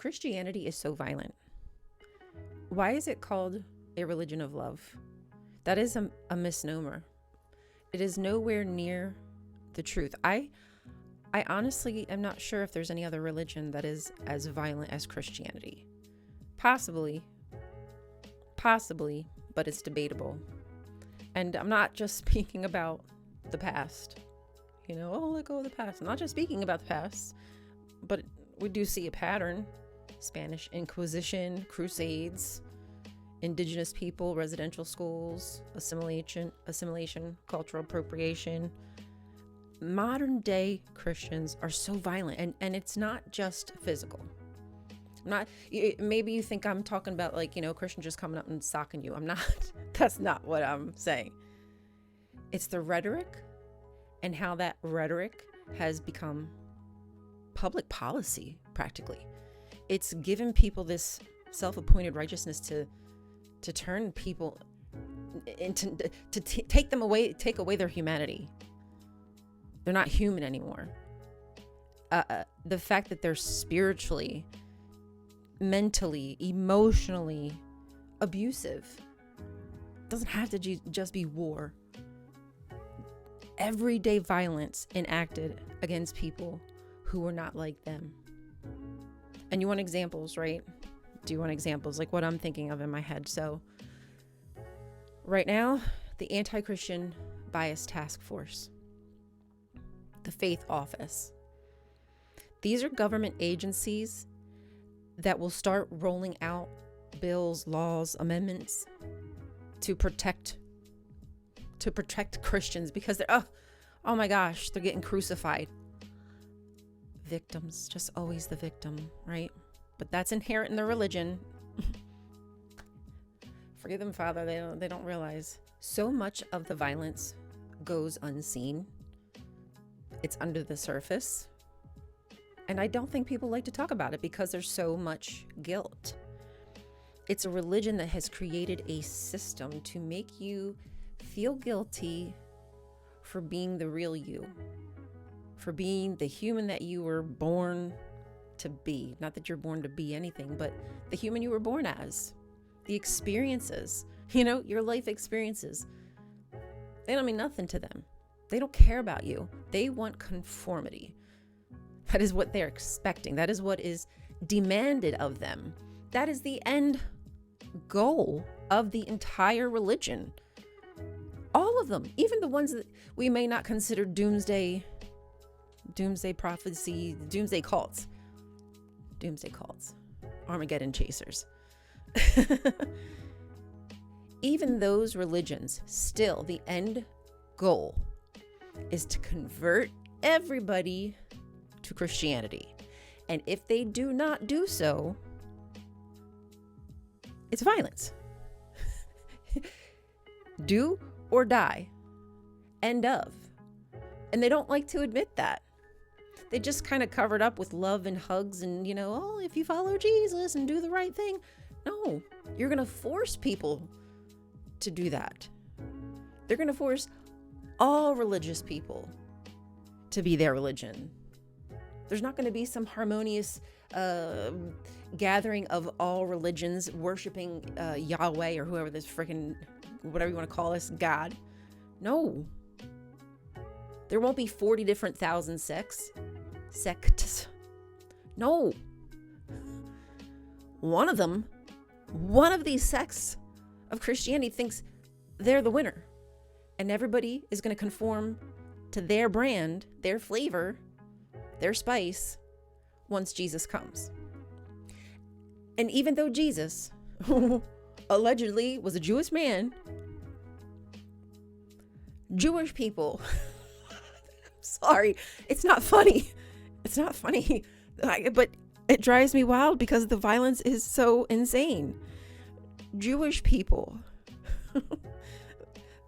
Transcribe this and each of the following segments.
Christianity is so violent. Why is it called a religion of love? That is a misnomer. It is nowhere near the truth. I honestly am not sure if there's any other religion that is as violent as Christianity. Possibly, but it's debatable. And I'm not just speaking about the past. Let go of the past. I'm not just speaking about the past, but we do see a pattern. Spanish Inquisition, Crusades, indigenous people, residential schools, assimilation, cultural appropriation. Modern day Christians are so violent, and it's not just physical. Maybe you think I'm talking about Christians just coming up and socking you. I'm not. That's not what I'm saying. It's the rhetoric and how that rhetoric has become public policy practically. It's given people this self-appointed righteousness to turn people into take away their humanity. They're not human anymore. The fact that they're spiritually, mentally, emotionally abusive doesn't have to just be war. Everyday violence enacted against people who are not like them. And you want examples, right? Do you want examples like what I'm thinking of in my head? So right now, the Anti-Christian Bias Task Force, the Faith Office. These are government agencies that will start rolling out bills, laws, amendments to protect Christians because they're, oh my gosh, they're getting crucified. Victims, just always the victim, right? But that's inherent in their religion. Forgive them, Father, they don't realize. So much of the violence goes unseen. It's under the surface. And I don't think people like to talk about it because there's so much guilt. It's a religion that has created a system to make you feel guilty for being the real you, for being the human that you were born to be. Not that you're born to be anything, but the human you were born as. The experiences, your life experiences. They don't mean nothing to them. They don't care about you. They want conformity. That is what they're expecting. That is what is demanded of them. That is the end goal of the entire religion. All of them, even the ones that we may not consider doomsday prophecy, doomsday cults, Armageddon chasers. Even those religions, still the end goal is to convert everybody to Christianity. And if they do not do so, it's violence. Do or die. End of. And they don't like to admit that. They just kind of cover it up with love and hugs and, if you follow Jesus and do the right thing. No, you're going to force people to do that. They're going to force all religious people to be their religion. There's not going to be some harmonious gathering of all religions worshiping Yahweh or whoever this freaking, whatever you want to call this, God. No. There won't be 40 different thousand sects. No. One of these sects of Christianity thinks they're the winner. And everybody is going to conform to their brand, their flavor, their spice once Jesus comes. And even though Jesus allegedly was a Jewish man, Jewish people, sorry, it's not funny. It's not funny, but it drives me wild because the violence is so insane. Jewish people,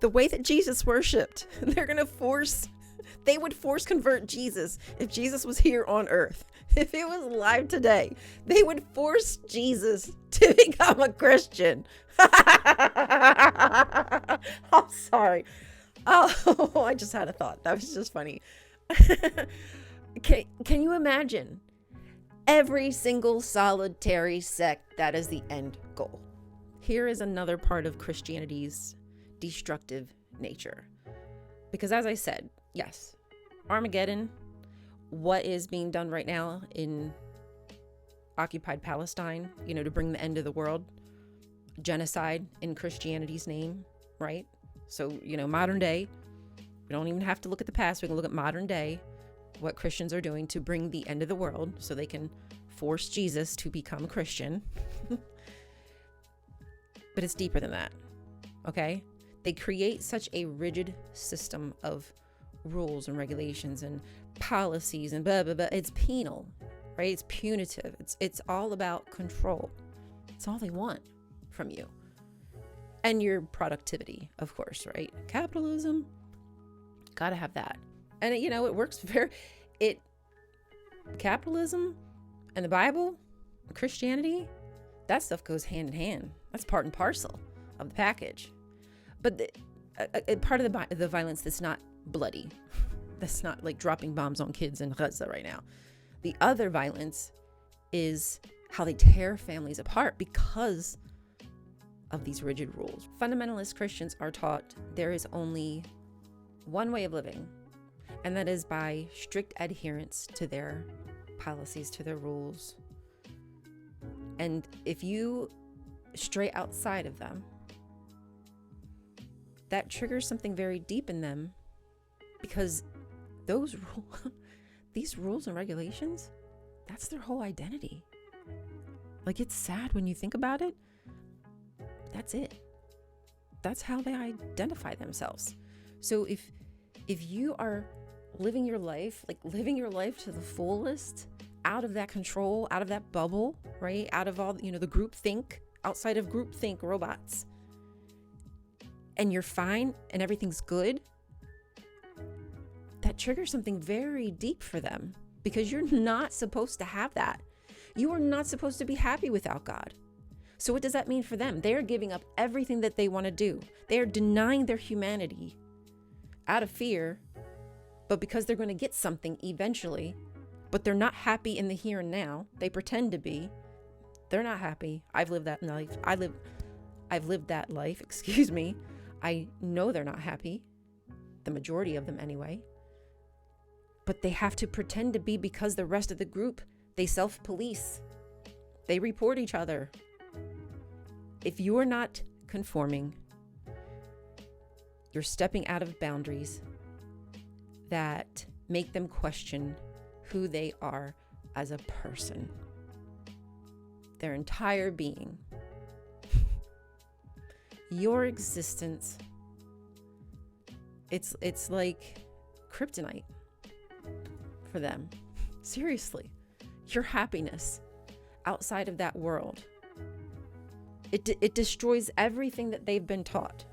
the way that Jesus worshiped, they would force convert Jesus if Jesus was here on earth. If it was live today, they would force Jesus to become a Christian. I'm sorry. Oh, I just had a thought. That was just funny. Can you imagine Every single solitary sect, that is the end goal. Here is another part of Christianity's destructive nature. Because as I said, yes, Armageddon, what is being done right now in occupied Palestine, to bring the end of the world, genocide in Christianity's name, right? So, modern day, we don't even have to look at the past. We can look at modern day, what Christians are doing to bring the end of the world so they can force Jesus to become a Christian. But it's deeper than that, okay? They create such a rigid system of rules and regulations and policies and blah, blah, blah. It's penal, right? It's punitive. It's all about control. It's all they want from you. And your productivity, of course, right? Capitalism, gotta have that. And it works capitalism and the Bible, Christianity, that stuff goes hand in hand. That's part and parcel of the package. But part of the violence that's not bloody, that's not like dropping bombs on kids in Gaza right now. The other violence is how they tear families apart because of these rigid rules. Fundamentalist Christians are taught there is only one way of living, and that is by strict adherence to their policies, to their rules. And if you stray outside of them, that triggers something very deep in them, because these rules and regulations, that's their whole identity. Like, it's sad when you think about it. That's it. That's how they identify themselves. So if you are living your life to the fullest, out of that control, out of that bubble, right? Out of all, the group think, outside of group think robots, and you're fine and everything's good, that triggers something very deep for them, because you're not supposed to have that. You are not supposed to be happy without God. So what does that mean for them? They're giving up everything that they want to do. They are denying their humanity out of fear, but because they're going to get something eventually, but they're not happy in the here and now. They pretend to be. They're not happy. I've lived that life. I've lived that life, excuse me. I know they're not happy. The majority of them anyway. But they have to pretend to be, because the rest of the group, they self-police. They report each other. If you are not conforming, you're stepping out of boundaries that make them question who they are as a person, their entire being. Your existence, it's like kryptonite for them. Seriously, your happiness outside of that world, it destroys everything that they've been taught.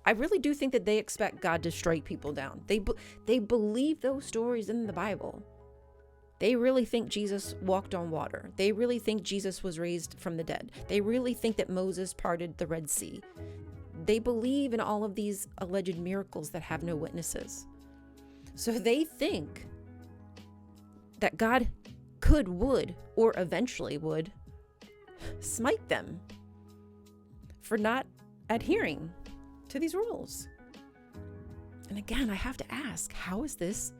I really do think that they expect God to strike people down. They believe those stories in the Bible. They really think Jesus walked on water. They really think Jesus was raised from the dead. They really think that Moses parted the Red Sea. They believe in all of these alleged miracles that have no witnesses. So they think that God would, or eventually would, smite them for not adhering to these rules. And again, I have to ask, how is this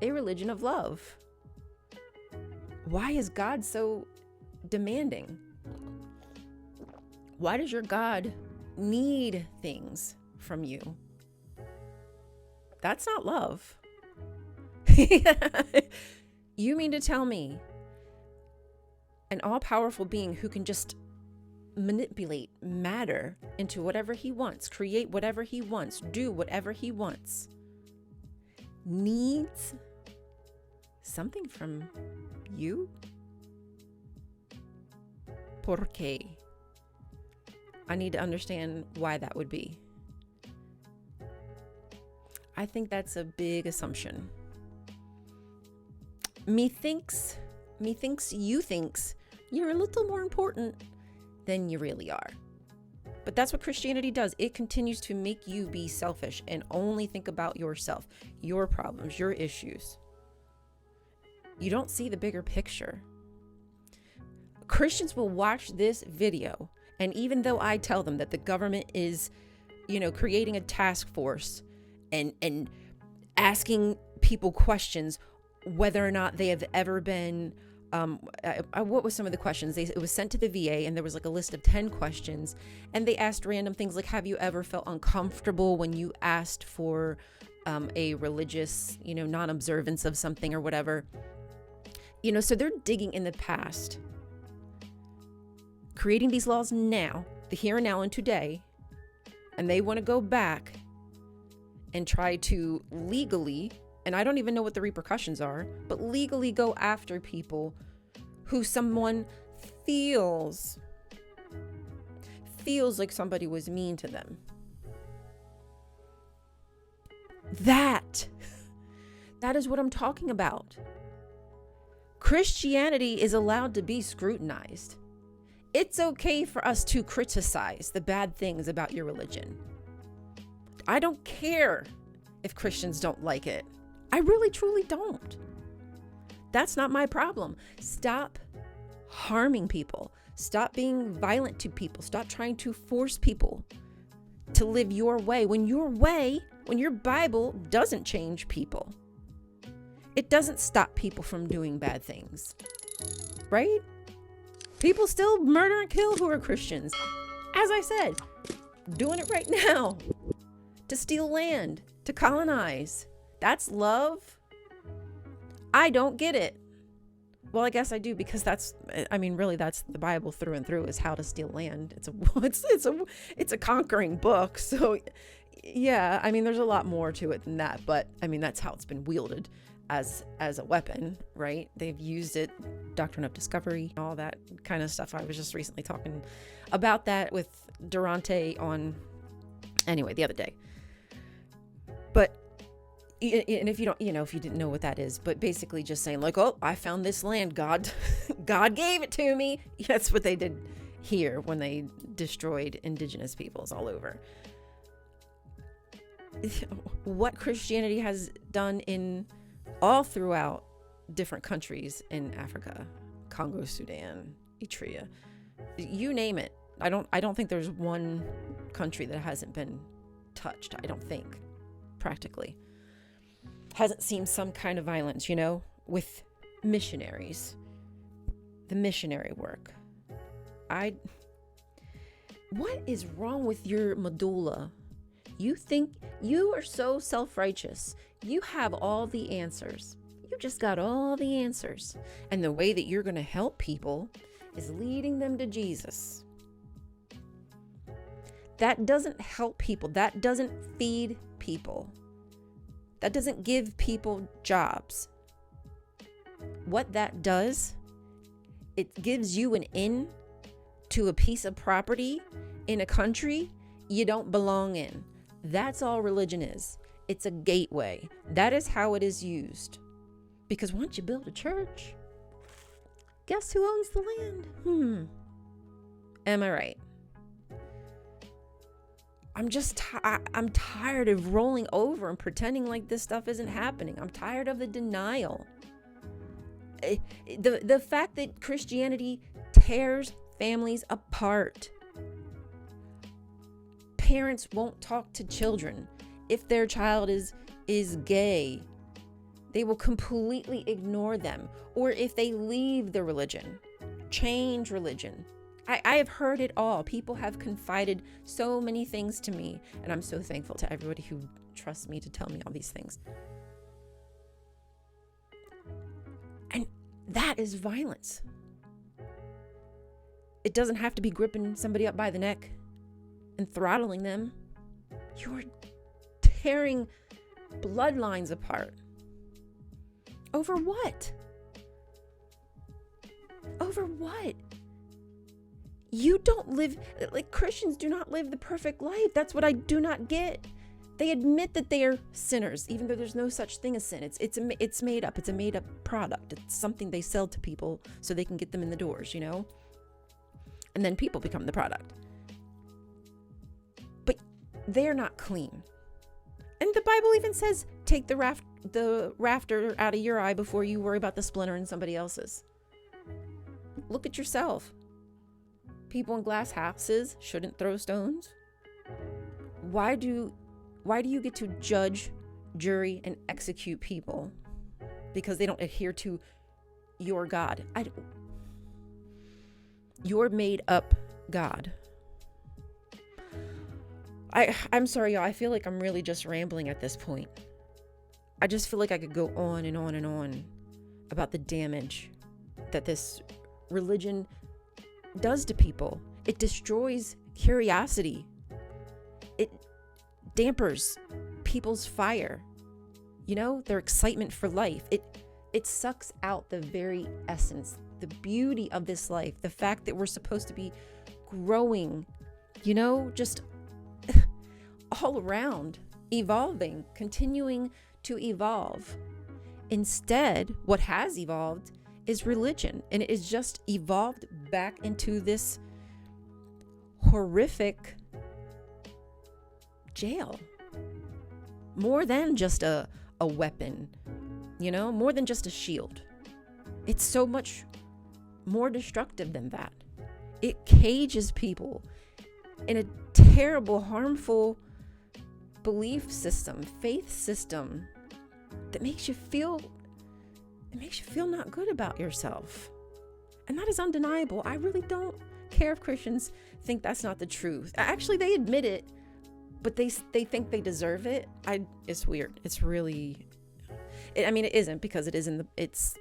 a religion of love? Why is God so demanding? Why does your God need things from you? That's not love. You mean to tell me an all-powerful being who can just manipulate matter into whatever he wants, create whatever he wants, do whatever he wants, needs something from you? ¿Por qué? I need to understand why that would be. I think that's a big assumption. Methinks you thinks you're a little more important than you really are. But that's what Christianity does. It continues to make you be selfish and only think about yourself, your problems, your issues. You don't see the bigger picture. Christians will watch this video, and even though I tell them that the government is, creating a task force and asking people questions, whether or not they have ever been, what was some of the questions? It was sent to the VA, and there was like a list of 10 questions, and they asked random things like, have you ever felt uncomfortable when you asked for a religious, non-observance of something or whatever? So they're digging in the past, creating these laws now, the here and now and today, and they want to go back and try to legally, and I don't even know what the repercussions are, but legally go after people who someone feels like somebody was mean to them. That is what I'm talking about. Christianity is allowed to be scrutinized. It's okay for us to criticize the bad things about your religion. I don't care if Christians don't like it. I really, truly don't. That's not my problem. Stop harming people. Stop being violent to people. Stop trying to force people to live your way. When your Bible doesn't change people. It doesn't stop people from doing bad things. Right? People still murder and kill who are Christians. As I said, doing it right now. To steal land, to colonize. That's love. I don't get it. Well, I guess I do, because really that's the Bible through and through, is how to steal land. It's a conquering book. So yeah, there's a lot more to it than that, but that's how it's been wielded as a weapon, right? They've used it, doctrine of discovery, all that kind of stuff. I was just recently talking about that with Durante the other day. But, and if you don't, if you didn't know what that is, but basically just saying like, oh, I found this land. God gave it to me. That's what they did here when they destroyed indigenous peoples all over. What Christianity has done all throughout different countries in Africa, Congo, Sudan, Eritrea, you name it. I don't think there's one country that hasn't been touched. I don't think, practically. Hasn't seen some kind of violence, with missionaries. The missionary work. What is wrong with your medulla? You think you are so self-righteous. You have all the answers. You just got all the answers. And the way that you're going to help people is leading them to Jesus. That doesn't help people. That doesn't feed people. That doesn't give people jobs. What that does, it gives you an in to a piece of property in a country you don't belong in. That's all religion is. It's a gateway. That is how it is used. Because once you build a church, guess who owns the land? Am I right? I'm tired of rolling over and pretending like this stuff isn't happening. I'm tired of the denial. The fact that Christianity tears families apart. Parents won't talk to children if their child is gay. They will completely ignore them. Or if they leave the religion, change religion. I have heard it all. People have confided so many things to me, and I'm so thankful to everybody who trusts me to tell me all these things. And that is violence. It doesn't have to be gripping somebody up by the neck and throttling them. You're tearing bloodlines apart. Over what? Over what? You don't live, like Christians do not live the perfect life. That's what I do not get. They admit that they are sinners, even though there's no such thing as sin. It's made up. It's a made up product. It's something they sell to people so they can get them in the doors, And then people become the product. But they're not clean. And the Bible even says, take the rafter out of your eye before you worry about the splinter in somebody else's. Look at yourself. People in glass houses shouldn't throw stones. Why do you get to judge, jury, and execute people because they don't adhere to your God? Your made up God. I'm sorry, y'all. I feel like I'm really just rambling at this point. I just feel like I could go on and on and on about the damage that this religion does to people. It destroys curiosity. It dampers people's fire, their excitement for life. It sucks out the very essence, the beauty of this life, the fact that we're supposed to be growing, just all around, evolving, continuing to evolve. Instead, what has evolved is religion, and it is just evolved back into this horrific jail. More than just a weapon, more than just a shield. It's so much more destructive than that. It cages people in a terrible, harmful belief system, faith system that makes you feel not good about yourself. And that is undeniable. I really don't care if Christians think that's not the truth. Actually, they admit it, but they think they deserve it. It's weird. It's really, it isn't, because it's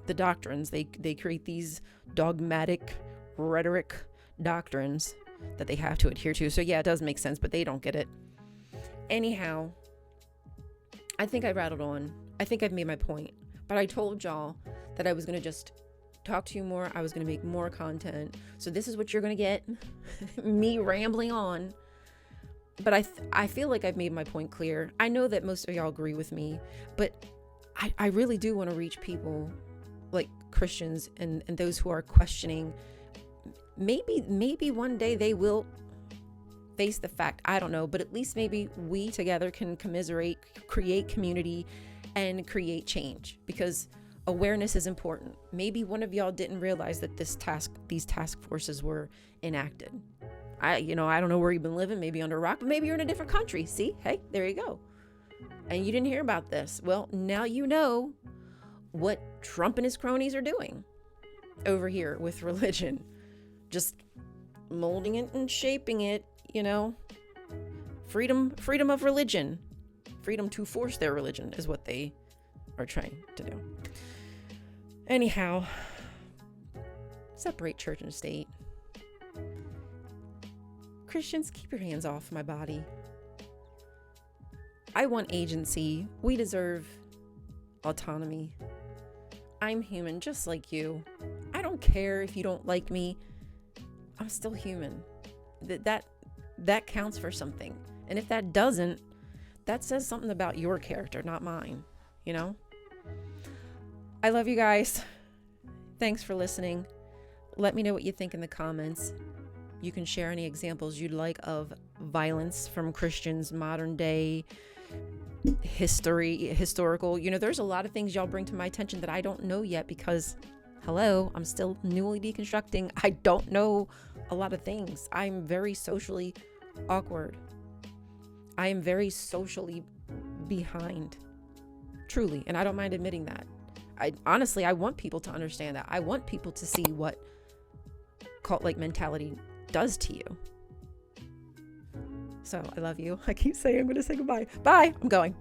the doctrines. They create these dogmatic rhetoric doctrines that they have to adhere to. So yeah, it does make sense, but they don't get it. Anyhow, I think I rattled on. I think I've made my point, but I told y'all that I was going to just talk to you more. I was going to make more content. So this is what you're going to get. Me rambling on. But I feel like I've made my point clear. I know that most of y'all agree with me, but I really do want to reach people like Christians and those who are questioning. Maybe one day they will face the fact. I don't know, but at least maybe we together can commiserate, create community, and create change, because awareness is important. Maybe one of y'all didn't realize that these task forces were enacted. I don't know where you've been living, maybe under a rock, but maybe you're in a different country. See, hey, there you go. And you didn't hear about this. Well, now you know what Trump and his cronies are doing over here with religion. Just molding it and shaping it, freedom of religion, freedom to force their religion is what they are trying to do. Anyhow, separate church and state. Christians, keep your hands off my body. I want agency. We deserve autonomy. I'm human just like you. I don't care if you don't like me. I'm still human. That counts for something. And if that doesn't, that says something about your character, not mine. I love you guys. Thanks for listening. Let me know what you think in the comments. You can share any examples you'd like of violence from Christians, modern day, historical. There's a lot of things y'all bring to my attention that I don't know yet, because, hello, I'm still newly deconstructing. I don't know a lot of things. I'm very socially awkward. I am very socially behind, truly, and I don't mind admitting that. I want people to understand that. I want people to see what cult-like mentality does to you. So I love you. I keep saying I'm going to say goodbye. Bye. I'm going.